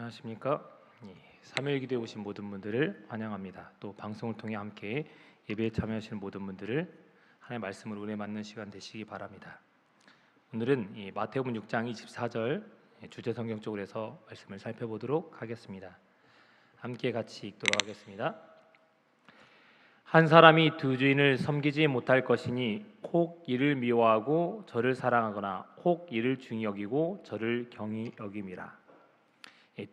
안녕하십니까? 삼일기도에 오신 모든 분들을 환영합니다. 또 방송을 통해 함께 예배에 참여하시는 모든 분들을 하나님의 말씀으로 은혜 받는 시간 되시기 바랍니다. 오늘은 마태복음 6장 24절 주제 성경 쪽으로 해서 말씀을 살펴보도록 하겠습니다. 함께 같이 읽도록 하겠습니다. 한 사람이 두 주인을 섬기지 못할 것이니 혹 이를 미워하고 저를 사랑하거나 혹 이를 중히 여기고 저를 경히 여김이라.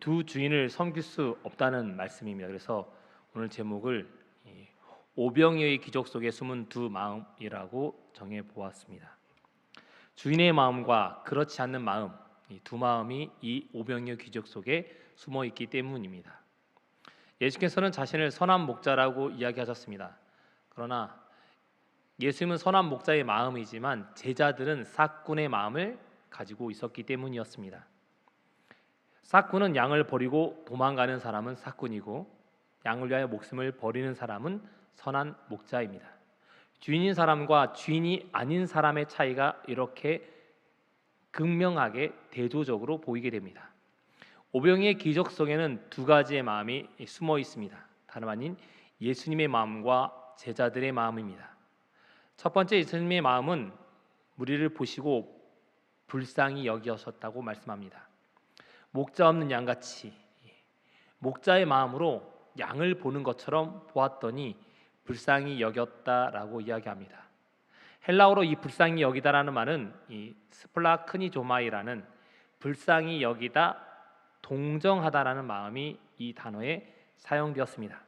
두 주인을 섬길 수 없다는 말씀입니다. 그래서 오늘 제목을 오병이어의 기적 속에 숨은 두 마음이라고 정해 보았습니다. 주인의 마음과 그렇지 않는 마음, 이 두 마음이 이 오병이어 기적 속에 숨어 있기 때문입니다. 예수께서는 자신을 선한 목자라고 이야기하셨습니다. 그러나 예수님은 선한 목자의 마음이지만 제자들은 싹군의 마음을 가지고 있었기 때문이었습니다. 싹군은 양을 버리고 도망가는 사람은 싹군이고 양을 위하여 목숨을 버리는 사람은 선한 목자입니다. 주인인 사람과 주인이 아닌 사람의 차이가 이렇게 극명하게 대조적으로 보이게 됩니다. 오병이의 기적 속에는 두 가지의 마음이 숨어 있습니다. 다름 아닌 예수님의 마음과 제자들의 마음입니다. 첫 번째, 예수님의 마음은 무리를 보시고 불쌍히 여기셨다고 말씀합니다. 목자 없는 양같이 목자의 마음으로 양을 보는 것처럼 보았더니 불쌍히 여겼다라고 이야기합니다. 헬라어로 이 불쌍히 여기다라는 말은 이 스플라크니조마이라는 불쌍히 여기다, 동정하다라는 마음이 이 단어에 사용되었습니다.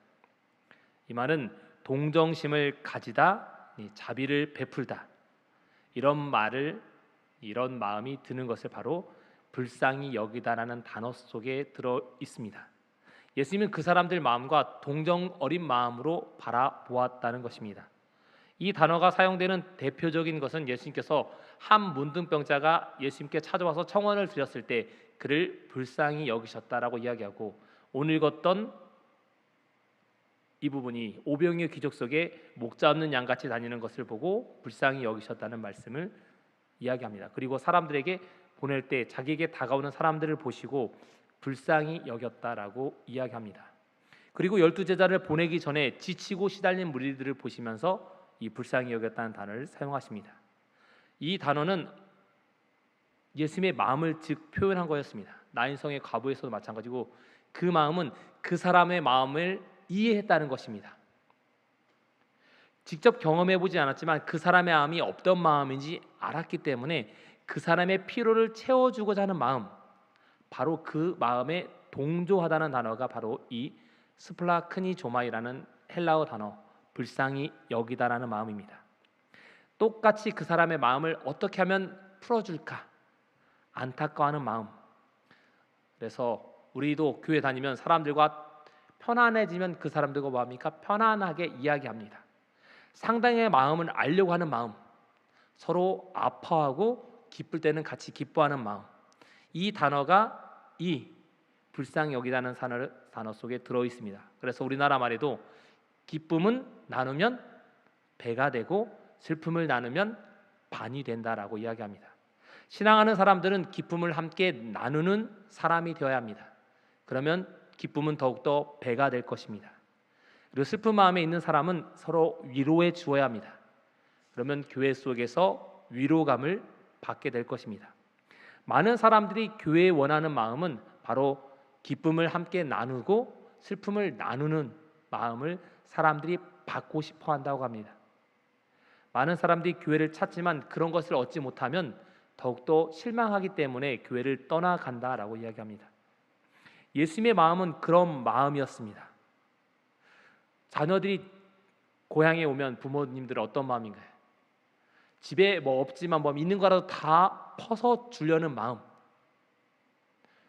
이 말은 동정심을 가지다, 자비를 베풀다, 이런 마음이 드는 것을 바로 불쌍히 여기다라는 단어 속에 들어 있습니다. 예수님은 그 사람들 마음과 동정 어린 마음으로 바라보았다는 것입니다. 이 단어가 사용되는 대표적인 것은 예수님께서 한 문둥병자가 예수님께 찾아와서 청원을 드렸을 때 그를 불쌍히 여기셨다라고 이야기하고, 오늘 읽었던 이 부분이 오병이어 기적 속에 목자 없는 양같이 다니는 것을 보고 불쌍히 여기셨다는 말씀을 이야기합니다. 그리고 사람들에게 보낼 때 자기에게 다가오는 사람들을 보시고 불쌍히 여겼다라고 이야기합니다. 그리고 12제자를 보내기 전에 지치고 시달린 무리들을 보시면서 이 불쌍히 여겼다는 단어를 사용하십니다. 이 단어는 예수님의 마음을 즉 표현한 거였습니다. 나인성의 과부에서도 마찬가지고 그 마음은 그 사람의 마음을 이해했다는 것입니다. 직접 경험해보지 않았지만 그 사람의 마음이 어떤 마음인지 알았기 때문에 그 사람의 피로를 채워주고자 하는 마음, 바로 그 마음에 동조하다는 단어가 바로 이 스플라크니조마이라는 헬라어 단어, 불쌍히 여기다라는 마음입니다. 똑같이 그 사람의 마음을 어떻게 하면 풀어줄까 안타까워하는 마음. 그래서 우리도 교회 다니면 사람들과 편안해지면 그 사람들과 뭐합니까? 편안하게 이야기합니다. 상대의 마음을 알려고 하는 마음, 서로 아파하고 기쁠 때는 같이 기뻐하는 마음, 이 단어가 이 불쌍히 여기다는 단어 속에 들어 있습니다. 그래서 우리나라 말에도 기쁨은 나누면 배가 되고 슬픔을 나누면 반이 된다라고 이야기합니다. 신앙하는 사람들은 기쁨을 함께 나누는 사람이 되어야 합니다. 그러면 기쁨은 더욱더 배가 될 것입니다. 그리고 슬픈 마음에 있는 사람은 서로 위로해 주어야 합니다. 그러면 교회 속에서 위로감을 받게 될 것입니다. 많은 사람들이 교회에 원하는 마음은 바로 기쁨을 함께 나누고 슬픔을 나누는 마음을 사람들이 받고 싶어 한다고 합니다. 많은 사람들이 교회를 찾지만 그런 것을 얻지 못하면 더욱더 실망하기 때문에 교회를 떠나간다라고 이야기합니다. 예수님의 마음은 그런 마음이었습니다. 자녀들이 고향에 오면 부모님들은 어떤 마음인가요? 집에 뭐 없지만 뭐 있는 거라도 다 퍼서 주려는 마음.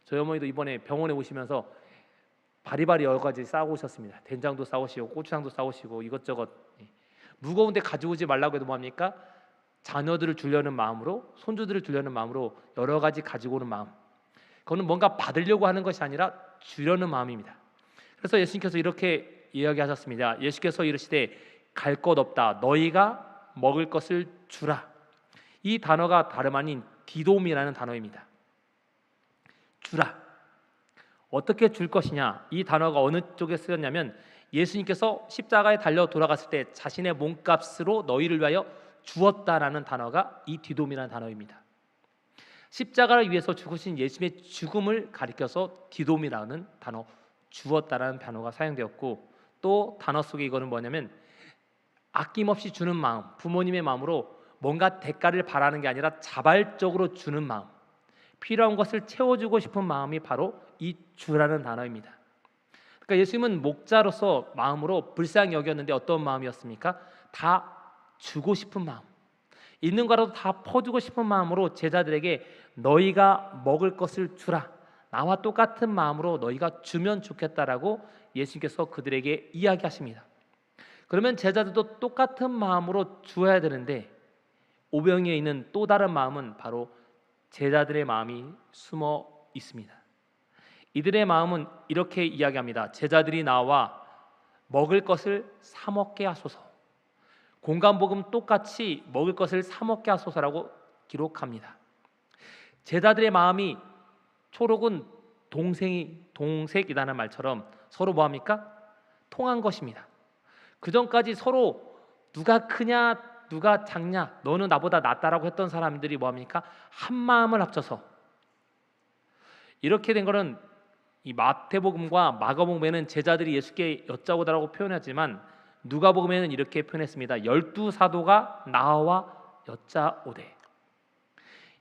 저희 어머니도 이번에 병원에 오시면서 바리바리 여러 가지 싸오셨습니다. 된장도 싸오시고 고추장도 싸오시고 이것저것 무거운데 가져오지 말라고 해도 뭐합니까? 자녀들을 주려는 마음으로, 손주들을 주려는 마음으로 여러 가지 가지고 오는 마음. 그거는 뭔가 받으려고 하는 것이 아니라 주려는 마음입니다. 그래서 예수님께서 이렇게 이야기하셨습니다. 예수께서 이르시되 갈 것 없다. 너희가 먹을 것을 주라. 이 단어가 다름 아닌 디돔이라는 단어입니다. 주라. 어떻게 줄 것이냐, 이 단어가 어느 쪽에 쓰였냐면 예수님께서 십자가에 달려 돌아갔을 때 자신의 몸값으로 너희를 위하여 주었다라는 단어가 이 디돔이라는 단어입니다. 십자가를 위해서 죽으신 예수님의 죽음을 가리켜서 디돔이라는 단어, 주었다라는 단어가 사용되었고, 또 단어 속에 이거는 뭐냐면 아낌없이 주는 마음, 부모님의 마음으로 뭔가 대가를 바라는 게 아니라 자발적으로 주는 마음, 필요한 것을 채워주고 싶은 마음이 바로 이 주라는 단어입니다. 그러니까 예수님은 목자로서 마음으로 불쌍히 여겼는데 어떤 마음이었습니까? 다 주고 싶은 마음, 있는 거라도 다 퍼주고 싶은 마음으로 제자들에게 너희가 먹을 것을 주라, 나와 똑같은 마음으로 너희가 주면 좋겠다라고 예수님께서 그들에게 이야기하십니다. 그러면 제자들도 똑같은 마음으로 주어야 되는데 오병이에 있는 또 다른 마음은 바로 제자들의 마음이 숨어 있습니다. 이들의 마음은 이렇게 이야기합니다. 제자들이 나와 먹을 것을 사 먹게 하소서. 공간복음 똑같이 먹을 것을 사 먹게 하소서라고 기록합니다. 제자들의 마음이, 초록은 동색이라는 말처럼 서로 뭐합니까? 통한 것입니다. 그 전까지 서로 누가 크냐 누가 작냐, 너는 나보다 낫다라고 했던 사람들이 뭐합니까? 한 마음을 합쳐서, 이렇게 된 거는 이 마태복음과 마가복음에는 제자들이 예수께 여짜오다라고 표현하지만 누가복음에는 이렇게 표현했습니다. 12사도가 나와 여짜오되.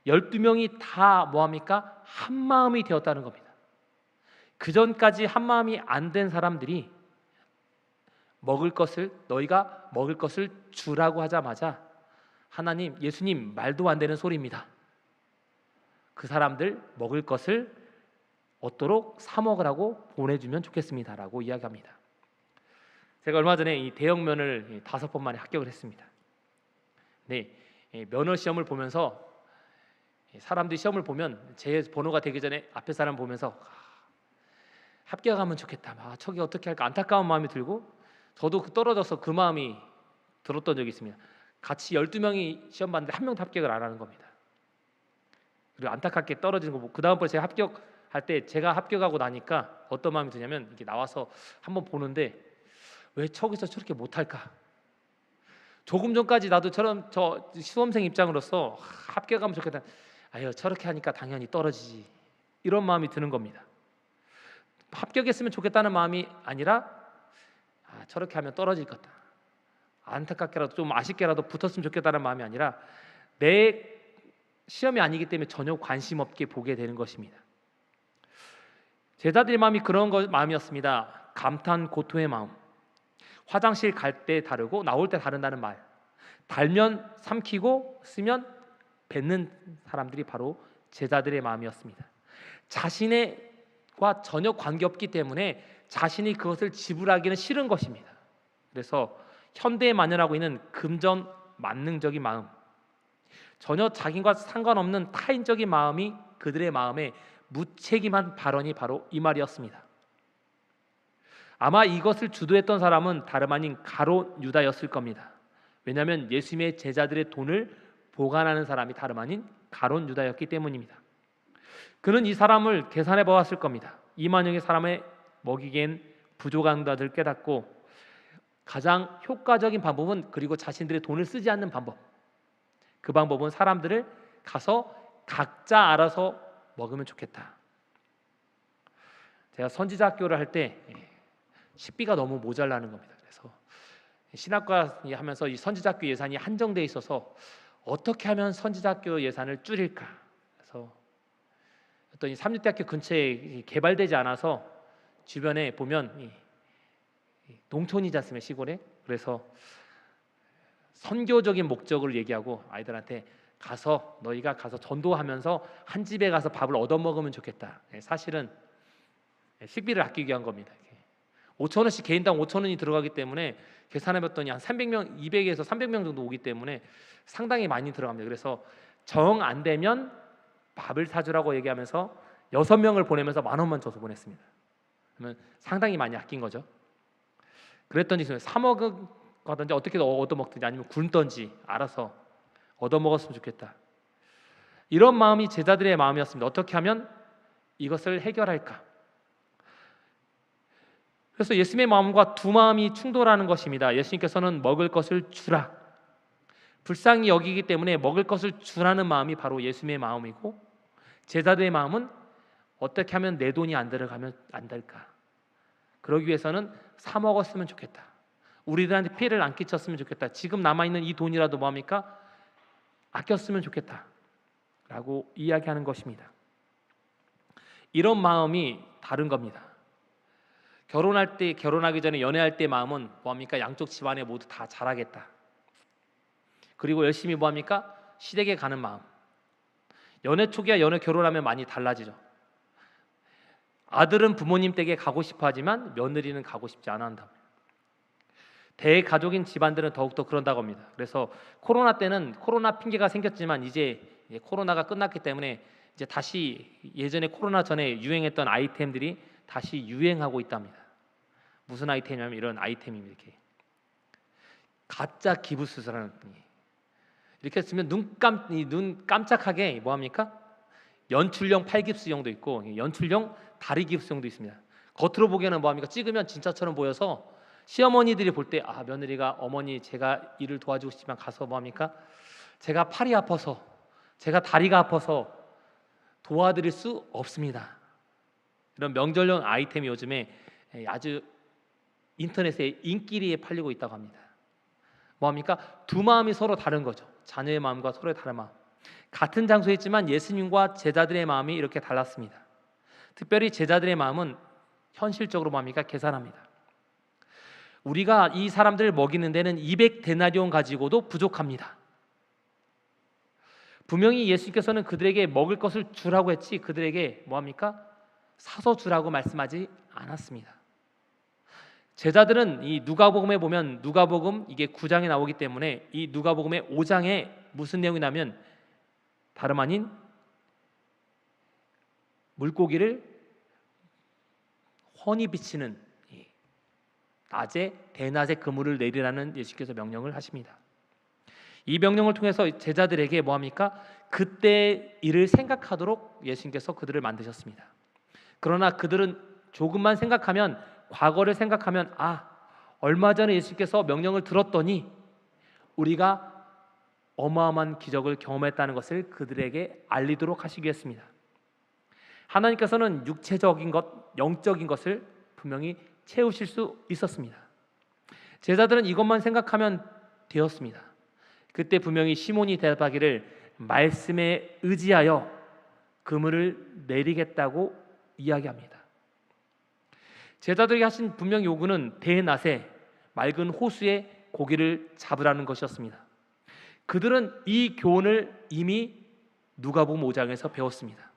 12명이 다 뭐합니까? 한 마음이 되었다는 겁니다. 그 전까지 한 마음이 안 된 사람들이 먹을 것을, 너희가 먹을 것을 주라고 하자마자 하나님, 예수님 말도 안 되는 소리입니다. 그 사람들 먹을 것을 얻도록 사 먹으라고 보내주면 좋겠습니다라고 이야기합니다. 제가 얼마 전에 이 대형면을 5번 만에 합격을 했습니다. 네, 면허 시험을 보면서 사람들이 시험을 보면 제 번호가 되기 전에 앞에 사람 보면서 합격하면 좋겠다, 저기 어떻게 할까 안타까운 마음이 들고, 저도 떨어져서 그 마음이 들었던 적이 있습니다. 같이 12명이 시험 봤는데 한 명도 합격을 안 하는 겁니다. 그리고 안타깝게 떨어지는 거 보고 그 다음번에 제가 합격할 때, 제가 합격하고 나니까 어떤 마음이 드냐면, 이게 나와서 한번 보는데 왜 저기서 저렇게 못할까? 조금 전까지 나도 저 수험생 입장으로서 합격하면 좋겠다, 아유 저렇게 하니까 당연히 떨어지지, 이런 마음이 드는 겁니다. 합격했으면 좋겠다는 마음이 아니라 저렇게 하면 떨어질 거다, 안타깝게라도 좀 아쉽게라도 붙었으면 좋겠다는 마음이 아니라 내 시험이 아니기 때문에 전혀 관심 없게 보게 되는 것입니다. 제자들의 마음이 그런 마음이었습니다. 감탄 고토의 마음. 화장실 갈 때 다르고 나올 때 다른다는 말. 달면 삼키고 쓰면 뱉는 사람들이 바로 제자들의 마음이었습니다. 자신과 전혀 관계없기 때문에 자신이 그것을 지불하기는 싫은 것입니다. 그래서 현대에 만연하고 있는 금전 만능적인 마음, 전혀 자기과 상관없는 타인적인 마음이 그들의 마음에 무책임한 발언이 바로 이 말이었습니다. 아마 이것을 주도했던 사람은 다름 아닌 가롯 유다였을 겁니다. 왜냐하면 예수님의 제자들의 돈을 보관하는 사람이 다름 아닌 가롯 유다였기 때문입니다. 그는 이 사람을 계산해 보았을 겁니다. 2만명의 사람을 먹이기엔 부족한 것을 깨닫고 가장 효과적인 방법은, 그리고 자신들의 돈을 쓰지 않는 방법, 그 방법은 사람들을 가서 각자 알아서 먹으면 좋겠다. 제가 선지자 학교를 할 때 식비가 너무 모자라는 겁니다. 그래서 신학과 하면서 이 선지자 학교 예산이 한정돼 있어서 어떻게 하면 선지자 학교 예산을 줄일까? 그래서 어떤 삼육대학교 근처에 개발되지 않아서 주변에 보면 농촌이지 않습니까, 시골에. 그래서 선교적인 목적을 얘기하고 아이들한테 너희가 가서 전도하면서 한 집에 가서 밥을 얻어 먹으면 좋겠다. 사실은 식비를 아끼기 위한 겁니다. 5,000원씩 개인당 5,000원이 들어가기 때문에 계산해봤더니 한 300명, 200에서 300명 정도 오기 때문에 상당히 많이 들어갑니다. 그래서 정 안 되면 밥을 사주라고 얘기하면서 6명을 보내면서 10,000원만 줘서 보냈습니다. 그러면 상당히 많이 아낀 거죠. 그랬더니 사 먹든지 어떻게 얻어 먹든지 아니면 굶든지 알아서 얻어 먹었으면 좋겠다, 이런 마음이 제자들의 마음이었습니다. 어떻게 하면 이것을 해결할까? 그래서 예수님의 마음과 두 마음이 충돌하는 것입니다. 예수님께서는 먹을 것을 주라, 불쌍히 여기기 때문에 먹을 것을 주라는 마음이 바로 예수님의 마음이고, 제자들의 마음은 어떻게 하면 내 돈이 안 들어가면 안 될까, 그러기 위해서는 사 먹었으면 좋겠다, 우리들한테 피해를 안 끼쳤으면 좋겠다, 지금 남아있는 이 돈이라도 뭐합니까? 아꼈으면 좋겠다 라고 이야기하는 것입니다. 이런 마음이 다른 겁니다. 결혼하기 전에 연애할 때 마음은 뭐합니까? 양쪽 집안에 모두 다 잘하겠다, 그리고 열심히 뭐합니까? 시댁에 가는 마음. 연애 초기와 연애 결혼하면 많이 달라지죠. 아들은 부모님 댁에 가고 싶어 하지만 며느리는 가고 싶지 않아 한다. 대가족인 집안들은 더욱더 그런다고 합니다. 그래서 코로나 때는 코로나 핑계가 생겼지만 이제 코로나가 끝났기 때문에 이제 다시 예전에 코로나 전에 유행했던 아이템들이 다시 유행하고 있답니다. 무슨 아이템이냐면 이런 아이템입니다. 이렇게 가짜 기부수술하는 분이 이렇게 쓰면 눈 깜짝하게 뭐합니까? 연출용 팔깁스용도 있고 연출용 다리 깁스용도 있습니다. 겉으로 보기에는 뭐합니까? 찍으면 진짜처럼 보여서 시어머니들이 볼 때 아, 며느리가 어머니 제가 일을 도와주고 싶지만 가서 뭐합니까? 제가 팔이 아파서, 제가 다리가 아파서 도와드릴 수 없습니다. 이런 명절용 아이템이 요즘에 아주 인터넷에 인기리에 팔리고 있다고 합니다. 뭐합니까? 두 마음이 서로 다른 거죠. 자녀의 마음과 서로의 다른 마음. 같은 장소에 있지만 예수님과 제자들의 마음이 이렇게 달랐습니다. 특별히 제자들의 마음은 현실적으로 뭐합니까? 계산합니다. 우리가 이 사람들을 먹이는 데는 200데나리온 가지고도 부족합니다. 분명히 예수님께서는 그들에게 먹을 것을 주라고 했지 그들에게 뭐합니까? 사서 주라고 말씀하지 않았습니다. 제자들은 이 누가복음에 보면 누가복음 이게 9장에 나오기 때문에 이 누가복음의 5장에 무슨 내용이 나면 다름 아닌 물고기를 훤히 비치는 낮에 대낮에 그물을 내리라는 예수께서 명령을 하십니다. 이 명령을 통해서 제자들에게 뭐합니까? 그때 일을 생각하도록 예수님께서 그들을 만드셨습니다. 그러나 그들은 조금만 생각하면, 과거를 생각하면 아, 얼마 전에 예수님께서 명령을 들었더니 우리가 어마어마한 기적을 경험했다는 것을 그들에게 알리도록 하시기 했습니다. 하나님께서는 육체적인 것, 영적인 것을 분명히 채우실 수 있었습니다. 제자들은 이것만 생각하면 되었습니다. 그때 분명히 시몬이 대답하기를 말씀에 의지하여 그물을 내리겠다고 이야기합니다. 제자들이 하신 분명 요구는 대낮에 맑은 호수에 고기를 잡으라는 것이었습니다. 그들은 이 교훈을 이미 누가복음 5장에서 배웠습니다.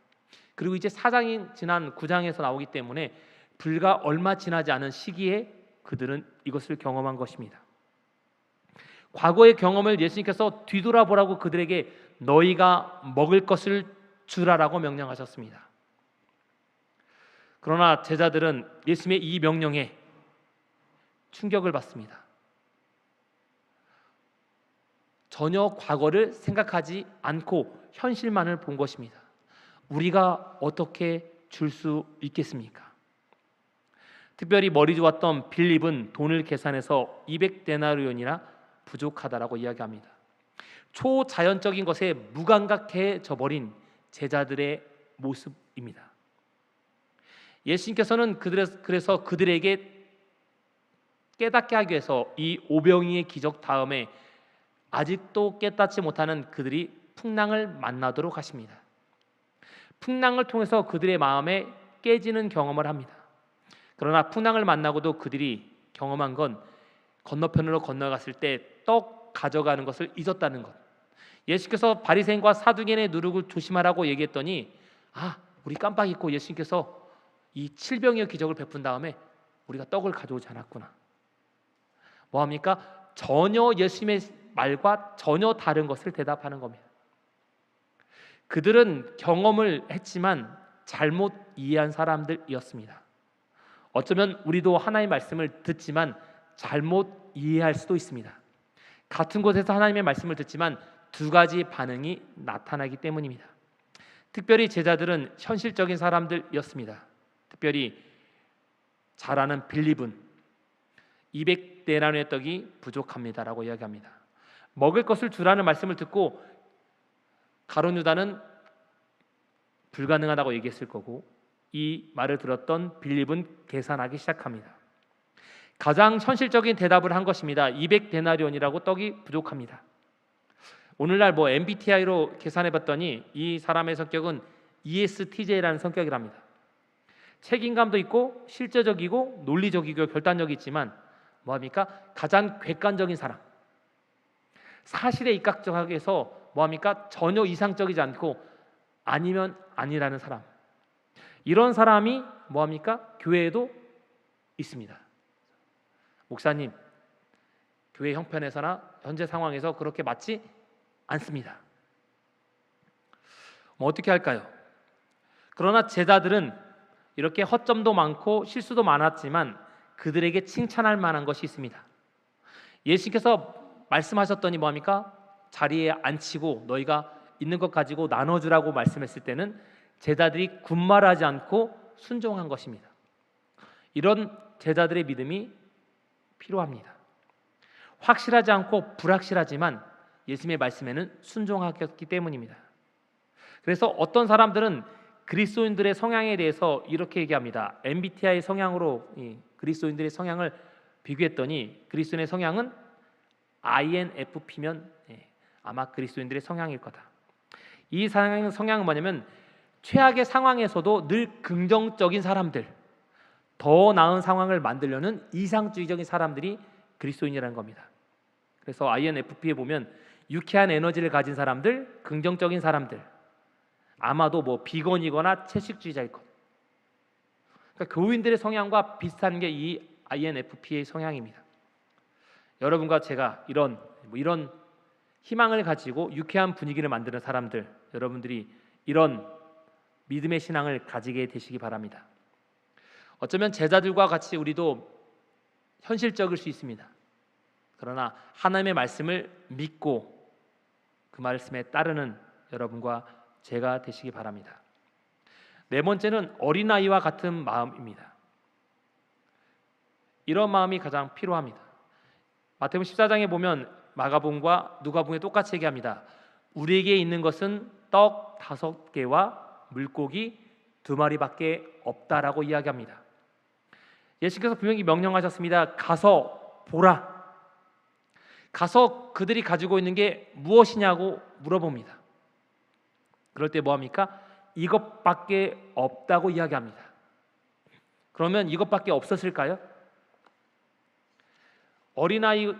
그리고 이제 4장이 지난 9장에서 나오기 때문에 불과 얼마 지나지 않은 시기에 그들은 이것을 경험한 것입니다. 과거의 경험을 예수님께서 뒤돌아보라고 그들에게 너희가 먹을 것을 주라라고 명령하셨습니다. 그러나 제자들은 예수님의 이 명령에 충격을 받습니다. 전혀 과거를 생각하지 않고 현실만을 본 것입니다. 우리가 어떻게 줄 수 있겠습니까? 특별히 머리 좋았던 빌립은 돈을 계산해서 200데나리온이나 부족하다라고 이야기합니다. 초자연적인 것에 무감각해져 버린 제자들의 모습입니다. 예수님께서는 그래서 그들에게 깨닫게 하기 위해서 이 오병이의 기적 다음에 아직도 깨닫지 못하는 그들이 풍랑을 만나도록 하십니다. 풍랑을 통해서 그들의 마음에 깨지는 경험을 합니다. 그러나 풍랑을 만나고도 그들이 경험한 건 건너편으로 건너갔을 때 떡 가져가는 것을 잊었다는 것. 예수께서 바리새인과 사두개인의 누룩을 조심하라고 얘기했더니 아, 우리 깜빡 잊고 예수님께서 이 7병의 기적을 베푼 다음에 우리가 떡을 가져오지 않았구나. 뭐합니까? 전혀 예수님의 말과 전혀 다른 것을 대답하는 겁니다. 그들은 경험을 했지만 잘못 이해한 사람들이었습니다. 어쩌면 우리도 하나님의 말씀을 듣지만 잘못 이해할 수도 있습니다. 같은 곳에서 하나님의 말씀을 듣지만 두 가지 반응이 나타나기 때문입니다. 특별히 제자들은 현실적인 사람들이었습니다. 특별히 잘 아는 빌립은 200데나리온의 떡이 부족합니다라고 이야기합니다. 먹을 것을 주라는 말씀을 듣고 가룟 유다는 불가능하다고 얘기했을 거고, 이 말을 들었던 빌립은 계산하기 시작합니다. 가장 현실적인 대답을 한 것입니다. 200데나리온이라고 떡이 부족합니다. 오늘날 MBTI로 계산해 봤더니 이 사람의 성격은 ESTJ라는 성격이랍니다. 책임감도 있고 실제적이고 논리적이고 결단력이 있지만 뭐합니까? 가장 객관적인 사람, 사실에 입각적해서 뭐합니까? 전혀 이상적이지 않고 아니면 아니라는 사람. 이런 사람이 뭐합니까? 교회에도 있습니다. 목사님, 교회 형편에서나 현재 상황에서 그렇게 맞지 않습니다. 어떻게 할까요? 그러나 제자들은 이렇게 허점도 많고 실수도 많았지만 그들에게 칭찬할 만한 것이 있습니다. 예수님께서 말씀하셨더니 뭐합니까? 자리에 앉히고 너희가 있는 것 가지고 나눠주라고 말씀했을 때는 제자들이 군말하지 않고 순종한 것입니다. 이런 제자들의 믿음이 필요합니다. 확실하지 않고 불확실하지만 예수님의 말씀에는 순종하였기 때문입니다. 그래서 어떤 사람들은 그리스도인들의 성향에 대해서 이렇게 얘기합니다. MBTI 성향으로 그리스도인들의 성향을 비교했더니 그리스도인의 성향은 INFP면 아마 그리스도인들의 성향일 거다. 이 성향은 뭐냐면 최악의 상황에서도 늘 긍정적인 사람들, 더 나은 상황을 만들려는 이상주의적인 사람들이 그리스도인이라는 겁니다. 그래서 INFP에 보면 유쾌한 에너지를 가진 사람들, 긍정적인 사람들, 아마도 비건이거나 채식주의자일 것. 그러니까 교인들의 성향과 비슷한 게 이 INFP의 성향입니다. 여러분과 제가 이런 희망을 가지고 유쾌한 분위기를 만드는 사람들, 여러분들이 이런 믿음의 신앙을 가지게 되시기 바랍니다. 어쩌면 제자들과 같이 우리도 현실적일 수 있습니다. 그러나 하나님의 말씀을 믿고 그 말씀에 따르는 여러분과 제가 되시기 바랍니다. 네 번째는 어린아이와 같은 마음입니다. 이런 마음이 가장 필요합니다. 마태복음 14장에 보면 마가복음과 누가복음에 똑같이 얘기합니다. 우리에게 있는 것은 떡 5개와 물고기 2마리밖에 없다라고 이야기합니다. 예수께서 분명히 명령하셨습니다. 가서 보라. 가서 그들이 가지고 있는 게 무엇이냐고 물어봅니다. 그럴 때 뭐합니까? 이것밖에 없다고 이야기합니다. 그러면 이것밖에 없었을까요? 어린아이,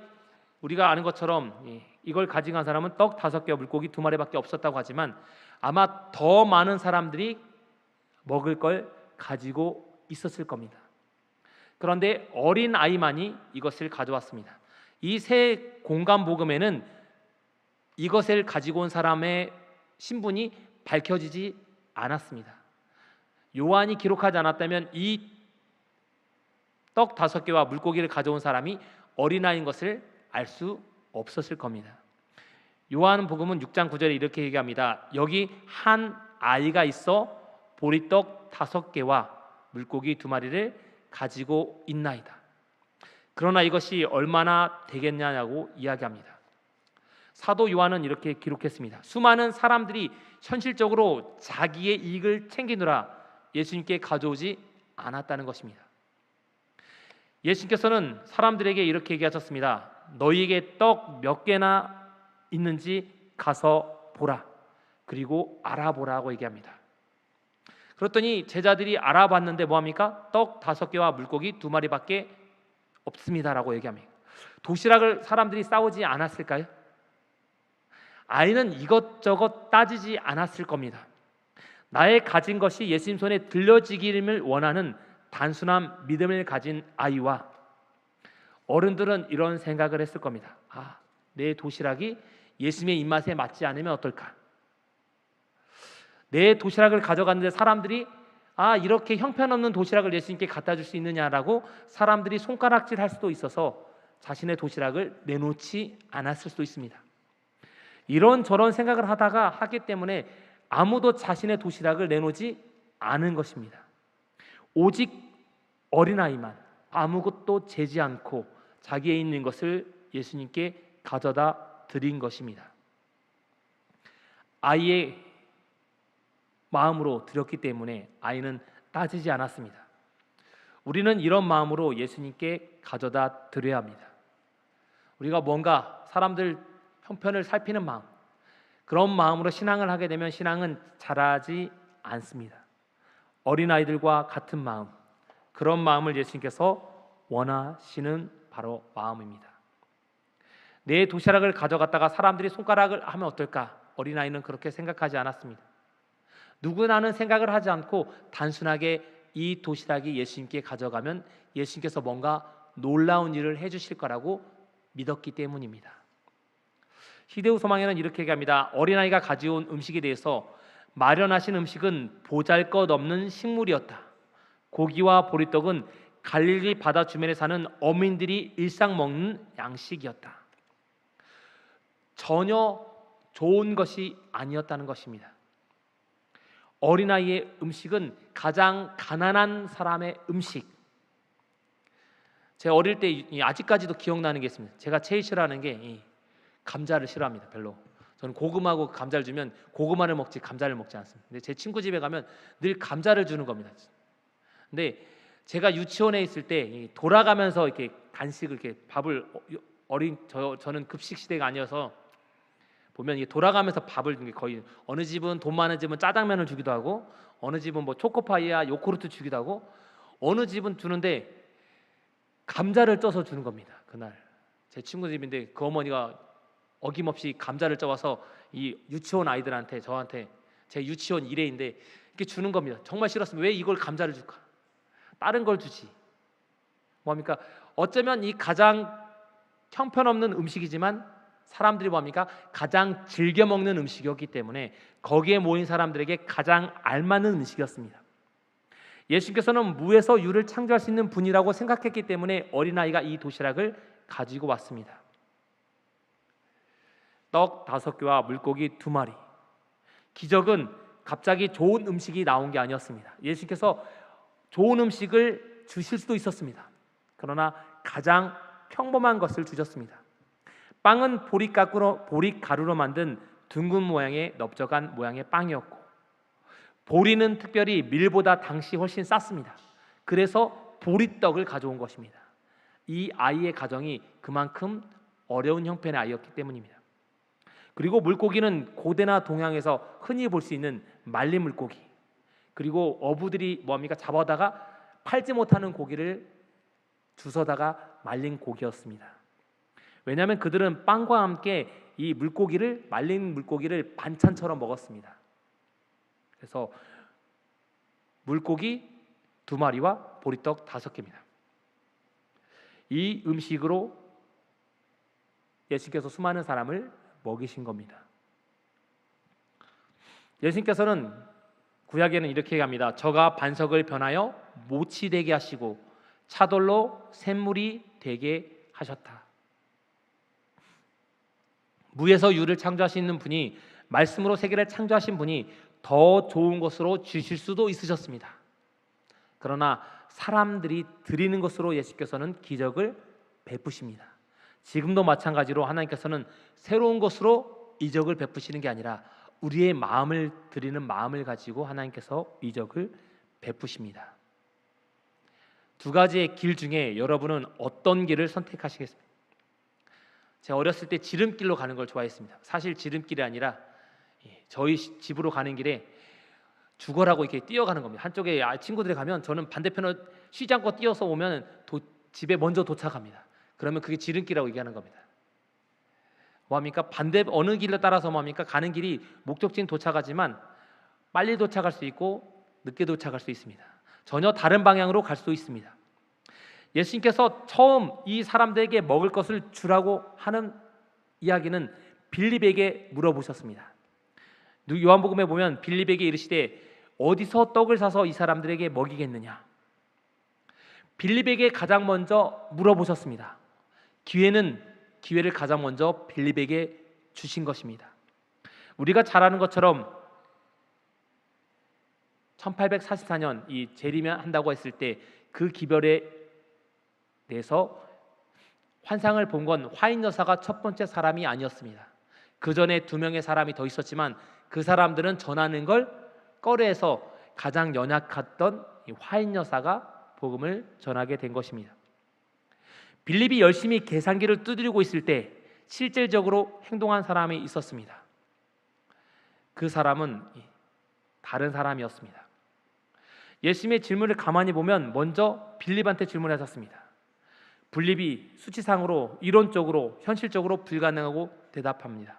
우리가 아는 것처럼 이걸 가지고 간 사람은 떡 5개와 물고기 2마리밖에 없었다고 하지만 아마 더 많은 사람들이 먹을 걸 가지고 있었을 겁니다. 그런데 어린아이만이 이것을 가져왔습니다. 이 새 공간복음에는 이것을 가지고 온 사람의 신분이 밝혀지지 않았습니다. 요한이 기록하지 않았다면 이 떡 5개와 물고기를 가져온 사람이 어린아이인 것을 알 수 없었을 겁니다. 요한복음은 6장 9절에 이렇게 얘기합니다. 여기 한 아이가 있어 보리떡 5개와 물고기 2마리를 가지고 있나이다. 그러나 이것이 얼마나 되겠냐고 이야기합니다. 사도 요한은 이렇게 기록했습니다. 수많은 사람들이 현실적으로 자기의 이익을 챙기느라 예수님께 가져오지 않았다는 것입니다. 예수님께서는 사람들에게 이렇게 얘기하셨습니다. 너희에게 떡 몇 개나 있는지 가서 보라. 그리고 알아보라고 얘기합니다. 그랬더니 제자들이 알아봤는데 뭐합니까? 떡 5개와 물고기 2마리밖에 없습니다라고 얘기합니다. 도시락을 사람들이 싸우지 않았을까요? 아이는 이것저것 따지지 않았을 겁니다. 나의 가진 것이 예수님 손에 들려지기를 원하는 단순한 믿음을 가진 아이와 어른들은 이런 생각을 했을 겁니다. 내 도시락이 예수님의 입맛에 맞지 않으면 어떨까? 내 도시락을 가져갔는데 사람들이 이렇게 형편없는 도시락을 예수님께 갖다 줄 수 있느냐라고 사람들이 손가락질할 수도 있어서 자신의 도시락을 내놓지 않았을 수도 있습니다. 이런저런 생각을 하기 때문에 아무도 자신의 도시락을 내놓지 않은 것입니다. 오직 어린아이만 아무것도 재지 않고 자기에 있는 것을 예수님께 가져다 드린 것입니다. 아이의 마음으로 드렸기 때문에 아이는 따지지 않았습니다. 우리는 이런 마음으로 예수님께 가져다 드려야 합니다. 우리가 뭔가 사람들 형편을 살피는 마음, 그런 마음으로 신앙을 하게 되면 신앙은 자라지 않습니다. 어린아이들과 같은 마음, 그런 마음을 예수님께서 원하시는 바로 마음입니다. 내 도시락을 가져갔다가 사람들이 손가락을 하면 어떨까? 어린아이는 그렇게 생각하지 않았습니다. 누구나는 생각을 하지 않고 단순하게 이 도시락이 예수님께 가져가면 예수님께서 뭔가 놀라운 일을 해주실 거라고 믿었기 때문입니다. 히데오 소망에는 이렇게 얘기합니다. 어린아이가 가져온 음식에 대해서 마련하신 음식은 보잘것없는 식물이었다. 고기와 보리떡은 갈릴리 바다 주변에 사는 어민들이 일상 먹는 양식이었다. 전혀 좋은 것이 아니었다는 것입니다. 어린아이의 음식은 가장 가난한 사람의 음식. 제가 어릴 때 아직까지도 기억나는 게 있습니다. 제가 제일 싫어하는 게 감자를 싫어합니다. 별로. 저는 고구마하고 감자를 주면 고구마를 먹지 감자를 먹지 않습니다. 근데 제 친구 집에 가면 늘 감자를 주는 겁니다. 근데 제가 유치원에 있을 때 돌아가면서 이렇게 간식을 이렇게 밥을 저는 급식 시대가 아니어서 보면 이게 돌아가면서 밥을 거의 어느 집은 돈 많은 집은 짜장면을 주기도 하고 어느 집은 뭐 초코파이야 요구르트 주기도 하고 어느 집은 주는데 감자를 쪄서 주는 겁니다. 그날 제 친구 집인데 그 어머니가 어김없이 감자를 쪄와서 이 유치원 아이들한테 저한테 제 유치원 1회인데 이렇게 주는 겁니다. 정말 싫었으면 왜 이걸 감자를 줄까? 다른 걸 주지. 뭡니까? 어쩌면 이 가장 형편없는 음식이지만 사람들이 뭡니까? 가장 즐겨 먹는 음식이었기 때문에 거기에 모인 사람들에게 가장 알맞는 음식이었습니다. 예수님께서는 무에서 유를 창조할 수 있는 분이라고 생각했기 때문에 어린아이가 이 도시락을 가지고 왔습니다. 떡 5개와 물고기 2마리. 기적은 갑자기 좋은 음식이 나온 게 아니었습니다. 예수님께서 좋은 음식을 주실 수도 있었습니다. 그러나 가장 평범한 것을 주셨습니다. 빵은 보리가루로 만든 둥근 모양의 넓적한 모양의 빵이었고 보리는 특별히 밀보다 당시 훨씬 쌌습니다. 그래서 보리떡을 가져온 것입니다. 이 아이의 가정이 그만큼 어려운 형편의 아이였기 때문입니다. 그리고 물고기는 고대나 동양에서 흔히 볼 수 있는 말린 물고기, 그리고 어부들이 뭡니까? 잡아다가 팔지 못하는 고기를 주워다가 말린 고기였습니다. 왜냐하면 그들은 빵과 함께 이 물고기를 말린 물고기를 반찬처럼 먹었습니다. 그래서 물고기 2마리와 보리떡 5개입니다. 이 음식으로 예수님께서 수많은 사람을 먹이신 겁니다. 예수님께서는 구약에는 이렇게 얘기합니다. 저가 반석을 변하여 못이 되게 하시고 차돌로 샘물이 되게 하셨다. 무에서 유를 창조하시는 분이, 말씀으로 세계를 창조하신 분이 더 좋은 것으로 주실 수도 있으셨습니다. 그러나 사람들이 드리는 것으로 예수께서는 기적을 베푸십니다. 지금도 마찬가지로 하나님께서는 새로운 것으로 이적을 베푸시는 게 아니라 우리의 마음을 드리는 마음을 가지고 하나님께서 이적을 베푸십니다. 2가지의 길 중에 여러분은 어떤 길을 선택하시겠습니까? 제가 어렸을 때 지름길로 가는 걸 좋아했습니다. 사실 지름길이 아니라 저희 집으로 가는 길에 죽어라고 이렇게 뛰어가는 겁니다. 한쪽에 친구들이 가면 저는 반대편으로 쉬지 않고 뛰어서 오면 집에 먼저 도착합니다. 그러면 그게 지름길이라고 얘기하는 겁니다. 뭐합니까? 반대 어느 길로 따라서 뭐합니까? 가는 길이 목적지는 도착하지만 빨리 도착할 수 있고 늦게 도착할 수 있습니다. 전혀 다른 방향으로 갈 수도 있습니다. 예수님께서 처음 이 사람들에게 먹을 것을 주라고 하는 이야기는 빌립에게 물어보셨습니다. 요한복음에 보면 빌립에게 이르시되 어디서 떡을 사서 이 사람들에게 먹이겠느냐. 빌립에게 가장 먼저 물어보셨습니다. 기회를 가장 먼저 빌립에게 주신 것입니다. 우리가 잘 아는 것처럼 1844년 이 재림한다고 했을 때 그 기별에 대해서 환상을 본 건 화인 여사가 첫 번째 사람이 아니었습니다. 그 전에 2명의 사람이 더 있었지만 그 사람들은 전하는 걸 꺼려해서 가장 연약했던 이 화인 여사가 복음을 전하게 된 것입니다. 빌립이 열심히 계산기를 두드리고 있을 때 실질적으로 행동한 사람이 있었습니다. 그 사람은 다른 사람이었습니다. 예수님의 질문을 가만히 보면 먼저 빌립한테 질문하셨습니다. 빌립이 수치상으로, 이론적으로, 현실적으로 불가능하고 대답합니다.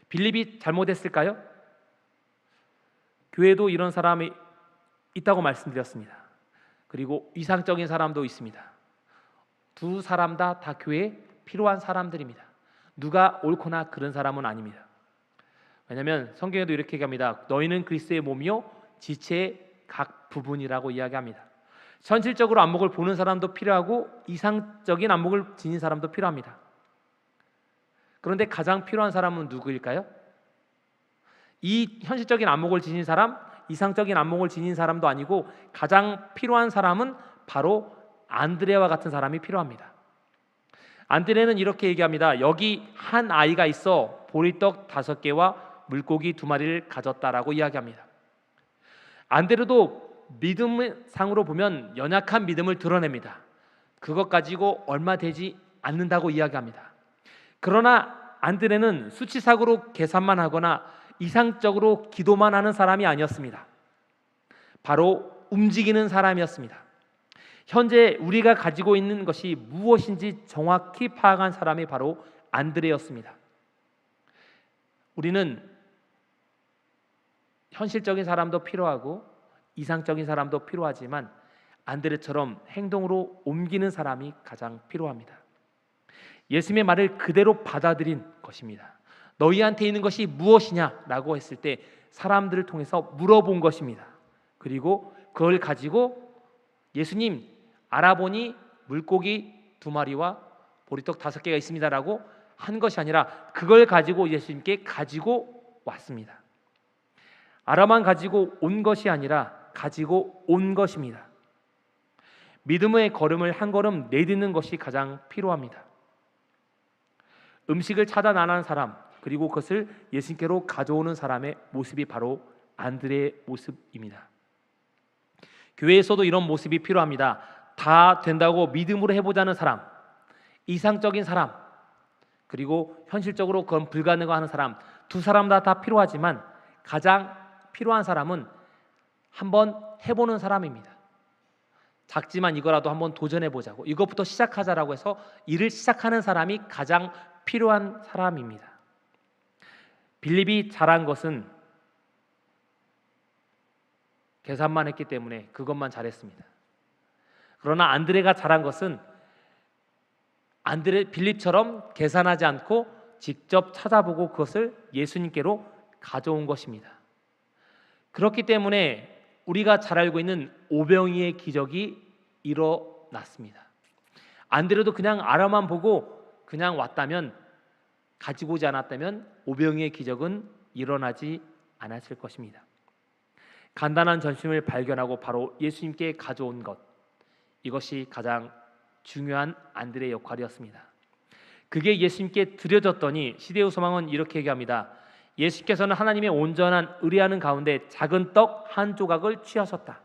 빌립이 잘못했을까요? 교회도 이런 사람이 있다고 말씀드렸습니다. 그리고 이상적인 사람도 있습니다. 두 사람 다 교회에 필요한 사람들입니다. 누가 옳거나 그런 사람은 아닙니다. 왜냐하면 성경에도 이렇게 얘기합니다. 너희는 그리스도의 몸이요 지체의 각 부분이라고 이야기합니다. 현실적으로 안목을 보는 사람도 필요하고 이상적인 안목을 지닌 사람도 필요합니다. 그런데 가장 필요한 사람은 누구일까요? 이 현실적인 안목을 지닌 사람, 이상적인 안목을 지닌 사람도 아니고 가장 필요한 사람은 바로 안드레와 같은 사람이 필요합니다. 안드레는 이렇게 얘기합니다. 여기 한 아이가 있어 보리떡 5개와 물고기 2마리를 가졌다라고 이야기합니다. 안드레도 믿음상으로 보면 연약한 믿음을 드러냅니다. 그것 가지고 얼마 되지 않는다고 이야기합니다. 그러나 안드레는 수치상으로 계산만 하거나 이상적으로 기도만 하는 사람이 아니었습니다. 바로 움직이는 사람이었습니다. 현재 우리가 가지고 있는 것이 무엇인지 정확히 파악한 사람이 바로 안드레였습니다. 우리는 현실적인 사람도 필요하고 이상적인 사람도 필요하지만 안드레처럼 행동으로 옮기는 사람이 가장 필요합니다. 예수님의 말을 그대로 받아들인 것입니다. 너희한테 있는 것이 무엇이냐라고 했을 때 사람들을 통해서 물어본 것입니다. 그리고 그걸 가지고 예수님 알아보니 물고기 2마리와 보리떡 5개가 있습니다라고 한 것이 아니라 그걸 가지고 예수님께 가지고 왔습니다. 알아만 가지고 온 것이 아니라 가지고 온 것입니다. 믿음의 걸음을 한 걸음 내딛는 것이 가장 필요합니다. 음식을 차단 안 하는 사람, 그리고 그것을 예수님께로 가져오는 사람의 모습이 바로 안드레의 모습입니다. 교회에서도 이런 모습이 필요합니다. 다 된다고 믿음으로 해보자는 사람, 이상적인 사람, 그리고 현실적으로 그건 불가능하는 사람, 두 사람 다 필요하지만 가장 필요한 사람은 한번 해보는 사람입니다. 작지만 이거라도 한번 도전해보자고, 이것부터 시작하자라고 해서 일을 시작하는 사람이 가장 필요한 사람입니다. 빌립이 잘한 것은 계산만 했기 때문에 그것만 잘했습니다. 그러나 안드레가 잘한 것은 빌립처럼 계산하지 않고 직접 찾아보고 그것을 예수님께로 가져온 것입니다. 그렇기 때문에 우리가 잘 알고 있는 오병이의 기적이 일어났습니다. 안드레도 그냥 알아만 보고 그냥 왔다면, 가지고 오지 않았다면 오병이의 기적은 일어나지 않았을 것입니다. 간단한 전심을 발견하고 바로 예수님께 가져온 것, 이것이 가장 중요한 안드레의 역할이었습니다. 그게 예수님께 드려졌더니 시대의 소망은 이렇게 얘기합니다. 예수께서는 하나님의 온전한 의뢰하는 가운데 작은 떡 한 조각을 취하셨다.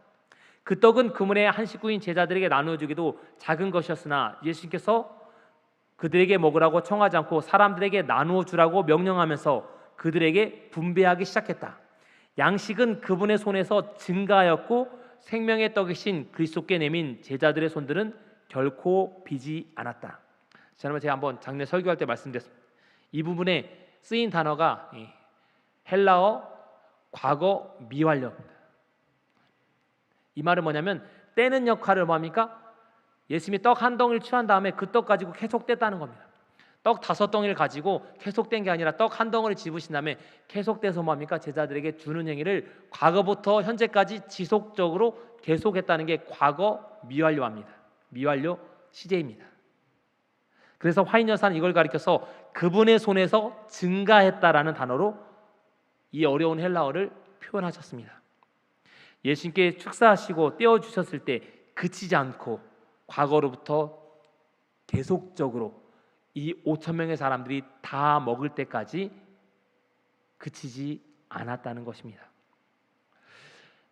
그 떡은 그문의 한 식구인 제자들에게 나누어주기도 작은 것이었으나 예수님께서 그들에게 먹으라고 청하지 않고 사람들에게 나누어 주라고 명령하면서 그들에게 분배하기 시작했다. 양식은 그분의 손에서 증가하였고 생명의 떡이신 그리스도께 내민 제자들의 손들은 결코 비지 않았다. 지난번에 제가 한번 작년 설교할 때 말씀드렸습니다. 이 부분에 쓰인 단어가 헬라어 과거 미완료입니다. 이 말은 뭐냐면 떼는 역할을 뭐합니까? 예수님이 떡 한 덩이를 취한 다음에 그 떡 가지고 계속 뗐다는 겁니다. 떡 5덩이를 가지고 계속 뗀 게 아니라 떡 한 덩이를 집으신 다음에 계속 떼서 뭐합니까? 제자들에게 주는 행위를 과거부터 현재까지 지속적으로 계속했다는 게 과거 미완료합니다. 미완료 시제입니다. 그래서 화인 여사는 이걸 가리켜서 그분의 손에서 증가했다라는 단어로 이 어려운 헬라어를 표현하셨습니다. 예수님께 축사하시고 떼어주셨을 때 그치지 않고 과거로부터 계속적으로 이 5천 명의 사람들이 다 먹을 때까지 그치지 않았다는 것입니다.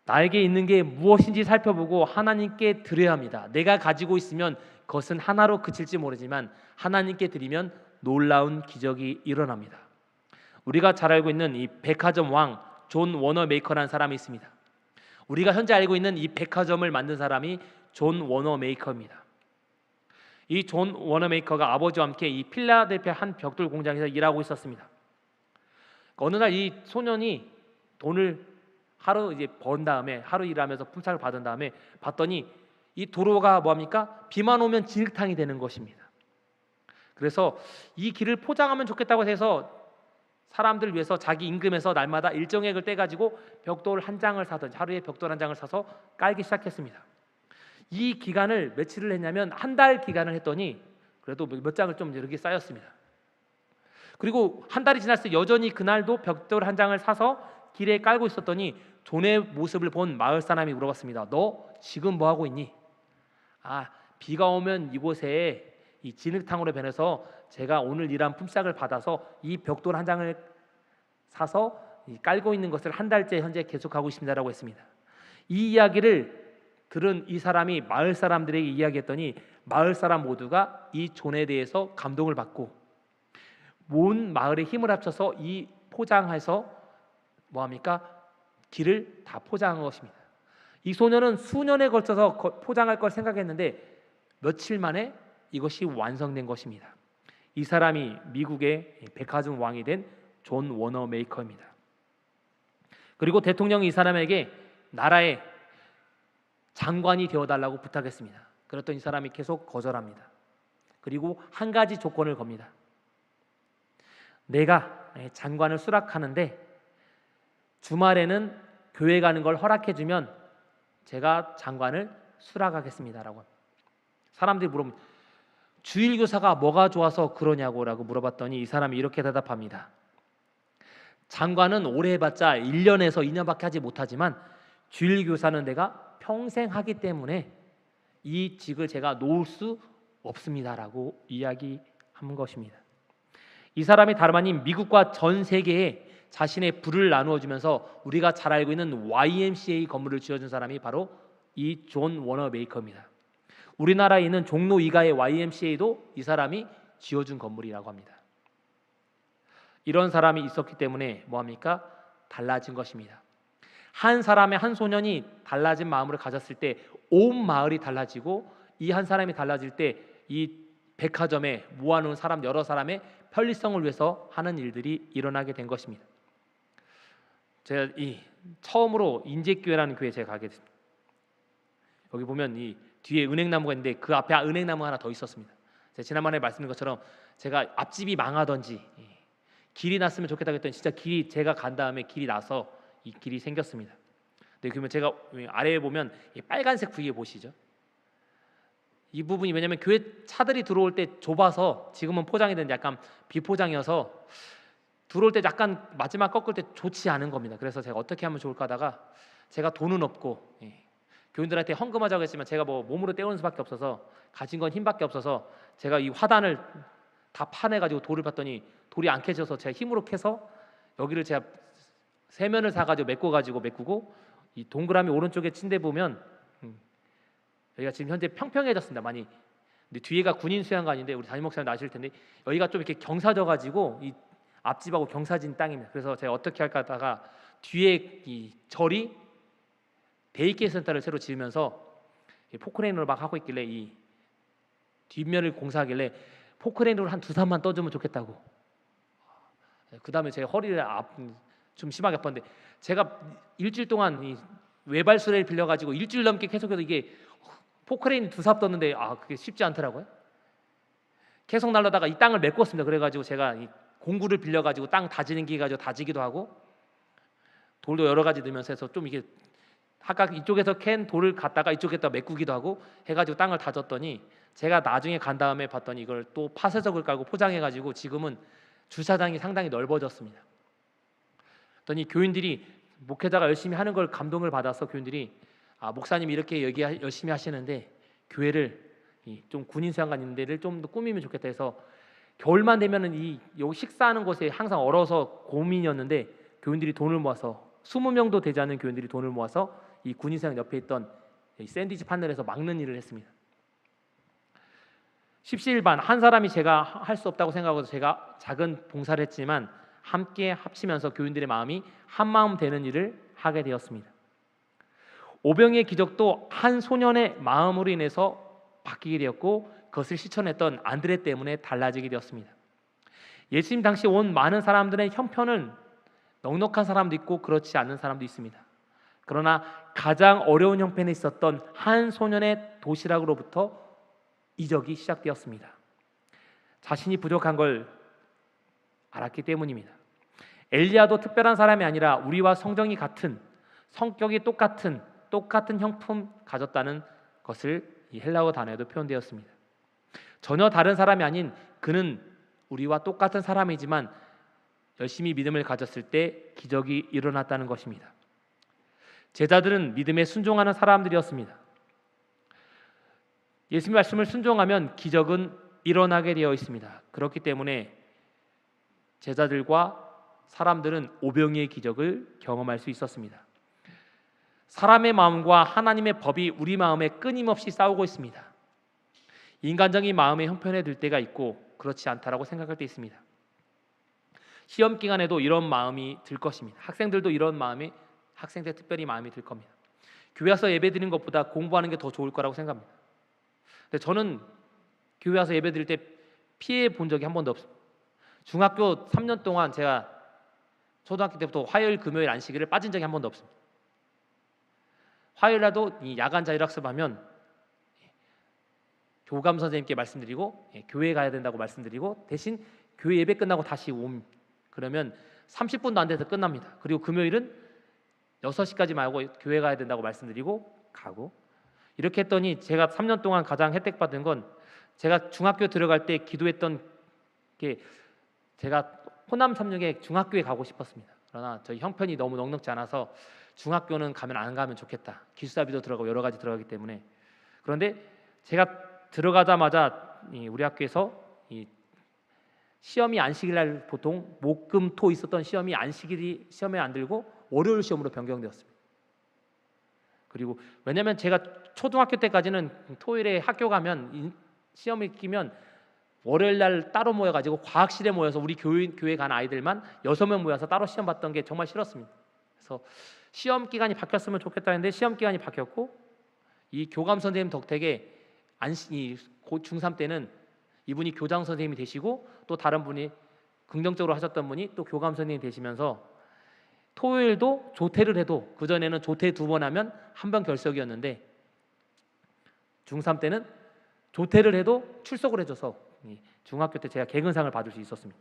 나에게 있는 게 무엇인지 살펴보고 하나님께 드려야 합니다. 내가 가지고 있으면 그것은 하나로 그칠지 모르지만 하나님께 드리면 놀라운 기적이 일어납니다. 우리가 잘 알고 있는 이 백화점 왕 존 워너메이커라는 사람이 있습니다. 우리가 현재 알고 있는 이 백화점을 만든 사람이 존 워너메이커입니다. 이 존 워너메이커가 아버지와 함께 이 필라델피아 한 벽돌 공장에서 일하고 있었습니다. 어느 날 이 소년이 돈을 하루 이제 번 다음에 하루 일하면서 품삯을 받은 다음에 봤더니 이 도로가 뭐합니까? 비만 오면 진흙탕이 되는 것입니다. 그래서 이 길을 포장하면 좋겠다고 해서 사람들 위해서 자기 임금에서 날마다 일정액을 떼가지고 벽돌 한 장을 사든지 하루에 벽돌 한 장을 사서 깔기 시작했습니다. 이 기간을 며칠을 했냐면 한 달 기간을 했더니 그래도 몇 장을 좀 이렇게 쌓였습니다. 그리고 한 달이 지났을 때 여전히 그날도 벽돌 한 장을 사서 길에 깔고 있었더니 존의 모습을 본 마을 사람이 물어봤습니다. 너 지금 뭐 하고 있니? 비가 오면 이곳에 이 진흙탕으로 변해서 제가 오늘 일한 품삯을 받아서 이 벽돌 한 장을 사서 깔고 있는 것을 한 달째 현재 계속하고 있습니다라고 했습니다. 이 이야기를 들은 이 사람이 마을 사람들에게 이야기했더니 마을 사람 모두가 이 존에 대해서 감동을 받고 온 마을의 힘을 합쳐서 이 포장해서 뭐합니까? 길을 다 포장한 것입니다. 이 소년은 수년에 걸쳐서 포장할 걸 생각했는데 며칠 만에 이것이 완성된 것입니다. 이 사람이 미국의 백화점 왕이 된 존 워너메이커입니다. 그리고 대통령이 이 사람에게 나라의 장관이 되어달라고 부탁했습니다. 그랬더니 이 사람이 계속 거절합니다. 그리고 한 가지 조건을 겁니다. 내가 장관을 수락하는데 주말에는 교회 가는 걸 허락해주면 제가 장관을 수락하겠습니다라고 합니다. 사람들이 물어보면 주일교사가 뭐가 좋아서 그러냐고 라고 물어봤더니 이 사람이 이렇게 대답합니다. 장관은 오래 해봤자 1년에서 2년밖에 하지 못하지만 주일교사는 내가 평생 하기 때문에 이 직을 제가 놓을 수 없습니다라고 이야기한 것입니다. 이 사람이 다름 아닌 미국과 전 세계에 자신의 부를 나누어 주면서 우리가 잘 알고 있는 YMCA 건물을 지어준 사람이 바로 이 존 워너메이커입니다. 우리나라에 있는 종로 2가의 YMCA도 이 사람이 지어준 건물이라고 합니다. 이런 사람이 있었기 때문에 뭐합니까? 달라진 것입니다. 한 사람의 한 소년이 달라진 마음을 가졌을 때 온 마을이 달라지고 이 한 사람이 달라질 때 이 백화점에 모아놓은 사람 여러 사람의 편리성을 위해서 하는 일들이 일어나게 된 것입니다. 제가 처음으로 인재교회라는 교회에 제가 가게 됐습니다. 여기 보면 이 뒤에 은행나무가 있는데 그 앞에 은행나무 하나 더 있었습니다. 제가 지난번에 말씀드린 것처럼 제가 앞집이 망하던지 길이 났으면 좋겠다 했더니 진짜 길이 제가 간 다음에 길이 나서 이 길이 생겼습니다. 근데 그러면 제가 아래에 보면 이 빨간색 부위에 보시죠. 이 부분이 왜냐하면 교회 차들이 들어올 때 좁아서 지금은 포장이 되는데 약간 비포장이어서 들어올 때 약간 마지막 꺾을 때 좋지 않은 겁니다. 그래서 제가 어떻게 하면 좋을까 하다가 제가 돈은 없고 교인들한테 헌금하자고 했지만 제가 뭐 몸으로 때우는 수밖에 없어서 가진 건 힘밖에 없어서 제가 이 화단을 다 파내가지고 돌을 봤더니 돌이 안 캐져서 제가 힘으로 캐서 여기를 제가 세면을 사가지고 메꾸고 이 동그라미 오른쪽에 침대 보면 여기가 지금 현재 평평해졌습니다. 많이. 근데 뒤에가 군인 수양관인데 우리 담임 목사님 아실 텐데 여기가 좀 이렇게 경사져가지고 이 앞집하고 경사진 땅입니다. 그래서 제가 어떻게 할까 하다가 뒤에 이 절이 데이케어 센터를 새로 지으면서 포크레인으로 막 하고 있길래 이 뒷면을 공사하길래 포크레인으로 한 2-3만 떠주면 좋겠다고. 그 다음에 제 허리를 좀 심하게 아팠는데 제가 일주일 동안 이 외발수레를 빌려가지고 일주일 넘게 계속해서 이게 포크레인 2-3 떴는데 그게 쉽지 않더라고요. 계속 날라다가 이 땅을 메꿨습니다. 그래가지고 제가 이 공구를 빌려가지고 땅 다지는 기 가지고 다지기도 하고 돌도 여러 가지 넣으면서 해서 좀 이게 아까 이쪽에서 캔 돌을 갖다가 이쪽에다 메꾸기도 하고 해가지고 땅을 다졌더니 제가 나중에 간 다음에 봤더니 이걸 또 파쇄석을 깔고 포장해가지고 지금은 주차장이 상당히 넓어졌습니다. 그랬더니 교인들이 목회자가 열심히 하는 걸 감동을 받아서 교인들이 목사님이 이렇게 얘기 열심히 하시는데 교회를 좀 군인 생활관 있는 데를 좀 더 꾸미면 좋겠다 해서 겨울만 되면은 여기 식사하는 곳에 항상 얼어서 고민이었는데 교인들이 돈을 모아서 20명도 되지 않는 교인들이 돈을 모아서 이 군인 생활 옆에 있던 이 샌드위치 판넬에서 막는 일을 했습니다. 십시일반 한 사람이 제가 할 수 없다고 생각하고 제가 작은 봉사를 했지만 함께 합치면서 교인들의 마음이 한 마음 되는 일을 하게 되었습니다. 오병이의 기적도 한 소년의 마음으로 인해서 바뀌게 되었고 그것을 실천했던 안드레 때문에 달라지게 되었습니다. 예수님 당시 온 많은 사람들의 형편은 넉넉한 사람도 있고 그렇지 않은 사람도 있습니다. 그러나 가장 어려운 형편에 있었던 한 소년의 도시락으로부터 이적이 시작되었습니다. 자신이 부족한 걸 알았기 때문입니다. 엘리야도 특별한 사람이 아니라 우리와 성정이 같은, 성격이 똑같은 형품 가졌다는 것을 이 헬라어 단어에도 표현되었습니다. 전혀 다른 사람이 아닌 그는 우리와 똑같은 사람이지만 열심히 믿음을 가졌을 때 기적이 일어났다는 것입니다. 제자들은 믿음에 순종하는 사람들이었습니다. 예수님 말씀을 순종하면 기적은 일어나게 되어 있습니다. 그렇기 때문에 제자들과 사람들은 오병이의 기적을 경험할 수 있었습니다. 사람의 마음과 하나님의 법이 우리 마음에 끊임없이 싸우고 있습니다. 인간적인 마음의 형편에 들 때가 있고 그렇지 않다라고 생각할 때 있습니다. 시험 기간에도 이런 마음이 들 것입니다. 학생들도 이런 마음이 학생 때 특별히 마음이 들 겁니다. 교회 와서 예배 드리는 것보다 공부하는 게 더 좋을 거라고 생각합니다. 근데 저는 교회 와서 예배 드릴 때 피해 본 적이 한 번도 없습니다. 중학교 3년 동안 제가 초등학교 때부터 화요일, 금요일 안식일을 빠진 적이 한 번도 없습니다. 화요일날도 이 야간 자율학습하면 교감 선생님께 말씀드리고 교회 가야 된다고 말씀드리고 대신 교회 예배 끝나고 다시 그러면 30분도 안 돼서 끝납니다. 그리고 금요일은 6시까지 말고 교회 가야 된다고 말씀드리고 가고 이렇게 했더니 제가 3년 동안 가장 혜택 받은 건 제가 중학교 들어갈 때 기도했던 게 제가 호남 삼육에 중학교에 가고 싶었습니다. 그러나 저희 형편이 너무 넉넉지 않아서 중학교는 가면 안 가면 좋겠다. 기숙사비도 들어가고 여러 가지 들어가기 때문에. 그런데 제가 들어가자마자 우리 학교에서 시험이 안식일 날 보통 목, 금, 토 있었던 시험이 안식일이 시험에 안 들고 월요일 시험으로 변경되었습니다. 그리고 왜냐하면 제가 초등학교 때까지는 토요일에 학교 가면 시험이 끼면 월요일 날 따로 모여가지고 과학실에 모여서 우리 교회 간 아이들만 6명 모여서 따로 시험 봤던 게 정말 싫었습니다. 그래서 시험 기간이 바뀌었으면 좋겠다 했는데 시험 기간이 바뀌었고 이 교감 선생님 덕택에 중3 때는 이분이 교장 선생님이 되시고 또 다른 분이 긍정적으로 하셨던 분이 또 교감 선생님이 되시면서 토요일도 조퇴를 해도 그전에는 조퇴 2번 하면 한 번 결석이었는데 중3 때는 조퇴를 해도 출석을 해줘서 중학교 때 제가 개근상을 받을 수 있었습니다.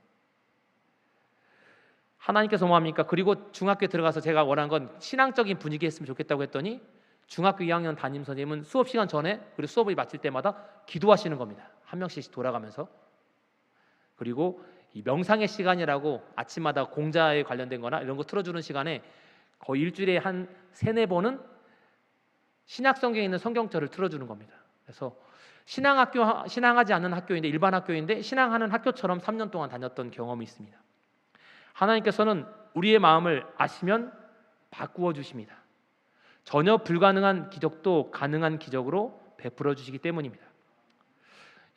하나님께서 뭐합니까? 그리고 중학교에 들어가서 제가 원한 건 신앙적인 분위기 했으면 좋겠다고 했더니 중학교 2학년 담임 선생님은 수업 시간 전에 그리고 수업을 마칠 때마다 기도하시는 겁니다. 한 명씩 돌아가면서. 그리고 이 명상의 시간이라고 아침마다 공자에 관련된 거나 이런 거 틀어주는 시간에 거의 일주일에 한 3-4번은 신약 성경에 있는 성경절을 틀어주는 겁니다. 그래서 신앙하지 않는 학교인데 일반 학교인데 신앙하는 학교처럼 3년 동안 다녔던 경험이 있습니다. 하나님께서는 우리의 마음을 아시면 바꾸어 주십니다. 전혀 불가능한 기적도 가능한 기적으로 베풀어 주시기 때문입니다.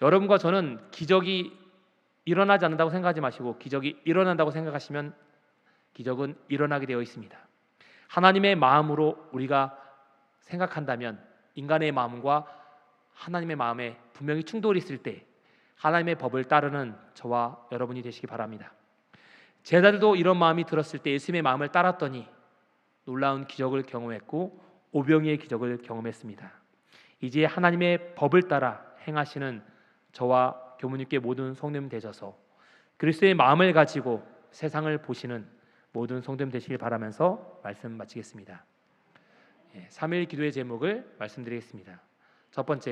여러분과 저는 기적이 일어나지 않는다고 생각하지 마시고 기적이 일어난다고 생각하시면 기적은 일어나게 되어 있습니다. 하나님의 마음으로 우리가 생각한다면 인간의 마음과 하나님의 마음에 분명히 충돌이 있을 때 하나님의 법을 따르는 저와 여러분이 되시기 바랍니다. 제자들도 이런 마음이 들었을 때 예수님의 마음을 따랐더니 놀라운 기적을 경험했고 오병이의 기적을 경험했습니다. 이제 하나님의 법을 따라 행하시는 저와 교무님께 모든 성도님 되셔서 그리스도의 마음을 가지고 세상을 보시는 모든 성도님 되시길 바라면서 말씀 마치겠습니다. 3일 기도의 제목을 말씀드리겠습니다. 첫 번째